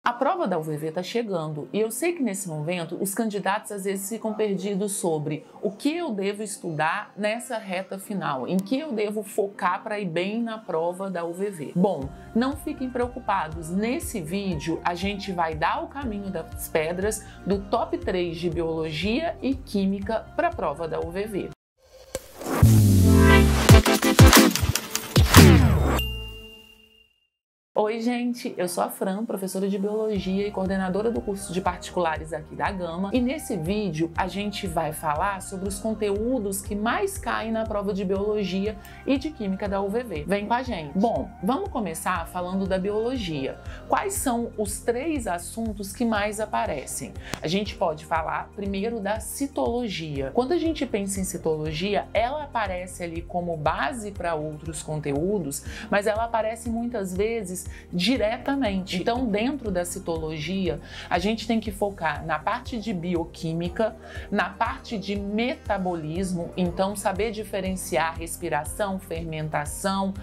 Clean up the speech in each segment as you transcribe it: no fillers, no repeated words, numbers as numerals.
A prova da UVV está chegando e eu sei que nesse momento os candidatos às vezes ficam perdidos sobre o que eu devo estudar nessa reta final, em que eu devo focar para ir bem na prova da UVV. Bom, não fiquem preocupados, nesse vídeo a gente vai dar o caminho das pedras do top 3 de Biologia e Química para a prova da UVV. Oi gente, eu sou a Fran, professora de Biologia e coordenadora do curso de particulares aqui da Gama, e nesse vídeo a gente vai falar sobre os conteúdos que mais caem na prova de Biologia e de Química da UVV. Vem com a gente! Bom, vamos começar falando da Biologia. Quais são os 3 assuntos que mais aparecem? A gente pode falar primeiro da citologia. Quando a gente pensa em citologia, ela aparece ali como base para outros conteúdos, mas ela aparece muitas vezes diretamente. Então, dentro da citologia, a gente tem que focar na parte de bioquímica, na parte de metabolismo, então saber diferenciar respiração, fermentação,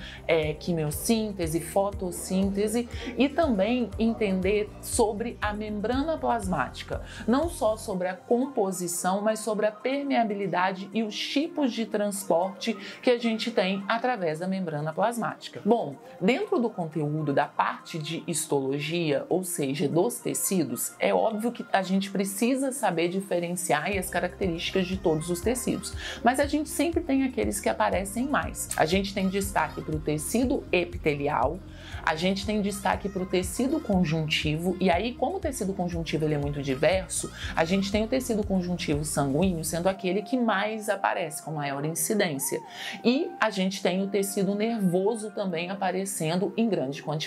quimiossíntese, fotossíntese e também entender sobre a membrana plasmática, não só sobre a composição, mas sobre a permeabilidade e os tipos de transporte que a gente tem através da membrana plasmática. Bom, dentro do conteúdo da parte de histologia, ou seja, dos tecidos, é óbvio que a gente precisa saber diferenciar as características de todos os tecidos, mas a gente sempre tem aqueles que aparecem mais. A gente tem destaque para o tecido epitelial, a gente tem destaque para o tecido conjuntivo, e aí, como o tecido conjuntivo ele é muito diverso, a gente tem o tecido conjuntivo sanguíneo sendo aquele que mais aparece, com maior incidência. E a gente tem o tecido nervoso também aparecendo em grande quantidade.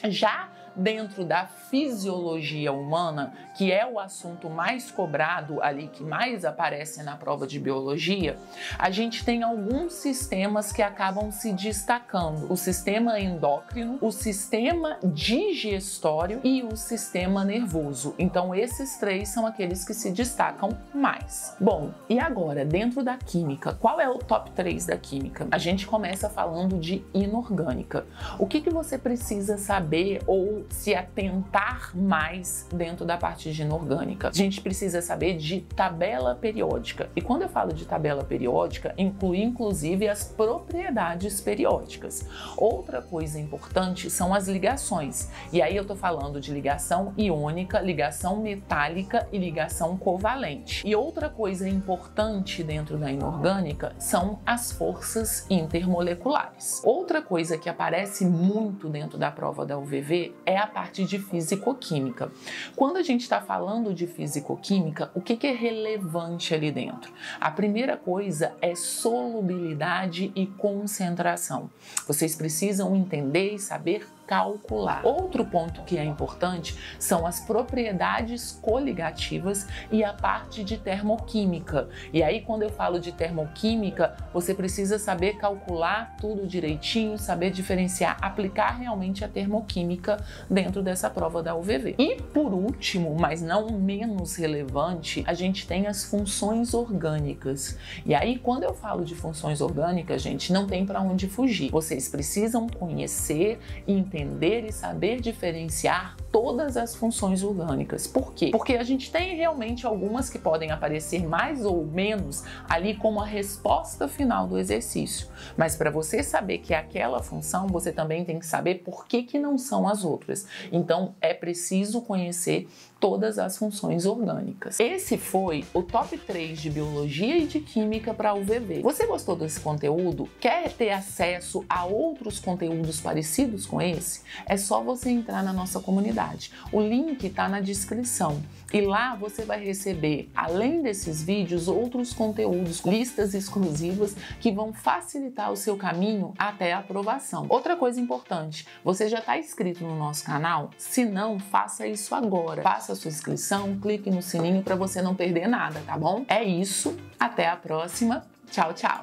Já dentro da fisiologia humana, que é o assunto mais cobrado ali, que mais aparece na prova de biologia, a gente tem alguns sistemas que acabam se destacando. O sistema endócrino, o sistema digestório e o sistema nervoso. Então, esses 3 são aqueles que se destacam mais. Bom, e agora, dentro da química, qual é o top 3 da química? A gente começa falando de inorgânica. O que você precisa saber ou se atentar mais dentro da parte de inorgânica? A gente precisa saber de tabela periódica. E quando eu falo de tabela periódica, inclui inclusive as propriedades periódicas. Outra coisa importante são as ligações. E aí eu tô falando de ligação iônica, ligação metálica e ligação covalente. E outra coisa importante dentro da inorgânica são as forças intermoleculares. Outra coisa que aparece muito dentro da prova da UVV é a parte de fisicoquímica. Quando a gente está falando de fisicoquímica, o que é relevante ali dentro? A primeira coisa é solubilidade e concentração. Vocês precisam entender e saber calcular. Outro ponto que é importante são as propriedades coligativas e a parte de termoquímica. E aí, quando eu falo de termoquímica, você precisa saber calcular tudo direitinho, saber diferenciar, aplicar realmente a termoquímica dentro dessa prova da UVV. E por último, mas não menos relevante, a gente tem as funções orgânicas. E aí, quando eu falo de funções orgânicas, gente, não tem para onde fugir. Vocês precisam conhecer e entender e saber diferenciar todas as funções orgânicas. Por quê? Porque a gente tem realmente algumas que podem aparecer mais ou menos ali como a resposta final do exercício. Mas para você saber que é aquela função, você também tem que saber por que não são as outras. Então é preciso conhecer todas as funções orgânicas. Esse foi o top 3 de Biologia e de Química para a UVV. Você gostou desse conteúdo? Quer ter acesso a outros conteúdos parecidos com esse? É só você entrar na nossa comunidade. O link está na descrição. E lá você vai receber, além desses vídeos, outros conteúdos, listas exclusivas que vão facilitar o seu caminho até a aprovação. Outra coisa importante, você já está inscrito no nosso canal? Se não, faça isso agora. Faça a sua inscrição, clique no sininho para você não perder nada, tá bom? É isso, até a próxima. Tchau, tchau!